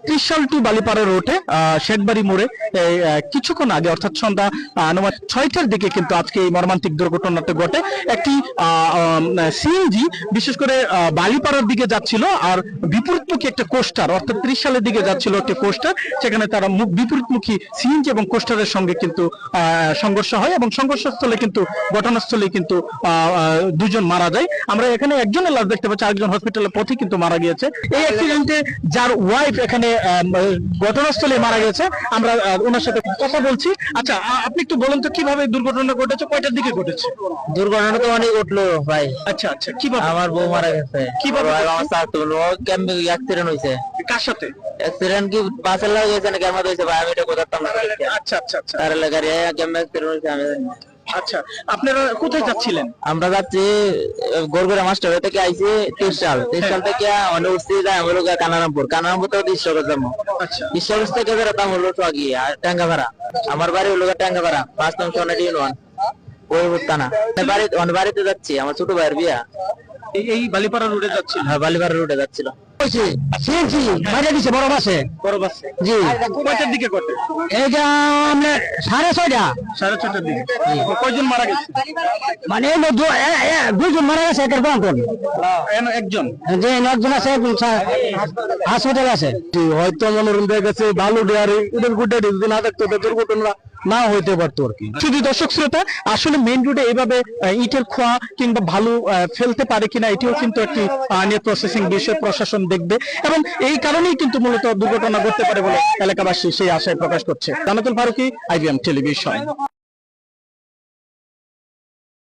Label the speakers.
Speaker 1: Trishal two Balipara রোডে শেখবাড়ি মোড়ে কিছুক্ষণ আগে অর্থাৎ সন্ধ্যা আনুমানিক 6টার দিকে কিন্তু আজকে এই মর্মান্তিক দুর্ঘটনাটা ঘটে। একটি সিএনজি বিশেষ করে বালিপাড়ার দিকে যাচ্ছিল, আর বিপরীতমুখী একটা কোস্টার অর্থাৎ ত্রিশালের দিকে যাচ্ছিল একটি কোস্টার, সেখানে তারা বিপরীতমুখী সিএনজি এবং কোস্টারের সঙ্গে কিন্তু সংঘর্ষ হয় এবং সংঘর্ষস্থলে কিন্তু ঘটনাস্থলে কিন্তু দুজন মারা যায়। আমরা এখানে একজনের লাশ দেখতে পাচ্ছি, আরেকজন হসপিটালের পথে কিন্তু মারা গিয়েছে। এই অ্যাক্সিডেন্টে যার ওয়াইফ এখানে ঘটনাস্থলে মারা গেছে, আমরা ওনার সাথে কথা বলছি। আচ্ছা, আপনি একটু বলুন তো কিভাবে দুর্ঘটনা ঘটেছে, কয়টার দিকে ঘটেছে?
Speaker 2: দুর্ঘটনা তো অনেক উঠলো ভাই।
Speaker 1: আচ্ছা আচ্ছা, কিভাবে?
Speaker 2: আমার বউ মারা গেছে।
Speaker 1: কিভাবে?
Speaker 2: আমার স্যার তো অ্যাক্সিডেন্ট হয়েছে।
Speaker 1: কার সাথে
Speaker 2: অ্যাক্সিডেন্ট কি বাসের লাগে হয়েছে না ক্যামেরা হয়েছে ভাই, আমি এটা কোথাও না।
Speaker 1: আচ্ছা আচ্ছা আচ্ছা,
Speaker 2: তার লাগারে ক্যামেরা অ্যাক্সিডেন্ট হয়েছে আমি জানি না।
Speaker 1: আচ্ছা, আপনারা কোথায় যাচ্ছিলেন?
Speaker 2: আমরা যাচ্ছি গোরগোরা মাস্টার থেকে আইছি ত্রিশাল থেকে অনেক উঠছি যাই আমরা কানারামপুর তো ঈশ্বরগঞ্জ যাবো।
Speaker 1: আচ্ছা,
Speaker 2: ঈশ্বরগঞ্জ থেকে বেরোতাম হলো চুয়াগি আর টাঙ্গাভাড়া। আমার বাড়ি হলো টাঙ্গাভাড়া 5 নং সোনাডি ইউনিয়ন ওই থানা। বাড়িতে যাচ্ছি, আমার ছোট ভাইয়ের বিয়া।
Speaker 1: এই বালিপাড়া রোডে যাচ্ছিল?
Speaker 2: হ্যাঁ, বালিপাড়া রোডে যাচ্ছিল।
Speaker 1: বড় বাসে জি। কয়টার দিকে ঘটে?
Speaker 2: এইটা আপনার 6:30।
Speaker 1: 6:30টার দিকে। কয়জন মারা গেছে?
Speaker 2: মানে দুইজন মারা গেছে, একের বন্ধন
Speaker 1: একজন
Speaker 2: যে একজন আছে হাসপাতাল আছে।
Speaker 1: হয়তো মনোরম হয়ে গেছে, ভালো ডেয়ারে ওদের গুডে যদি না দেখতো দুর্ঘটনা না হইতে পারতো আর কি। শুধু দর্শক শ্রোতা, আসলে মেইন রোডে এভাবে ইটের খোয়া কিংবা ভালো ফেলতে পারে কিনা এটিও কিন্তু একটি নিয়ে প্রসেসিং বিষয়, প্রশাসন দেখবে এবং এই কারণেই কিন্তু মূলত দুর্ঘটনা ঘটতে পারে বলে এলাকাবাসী সেই আশায় প্রকাশ করছে। Janatul Faruki, IBM television.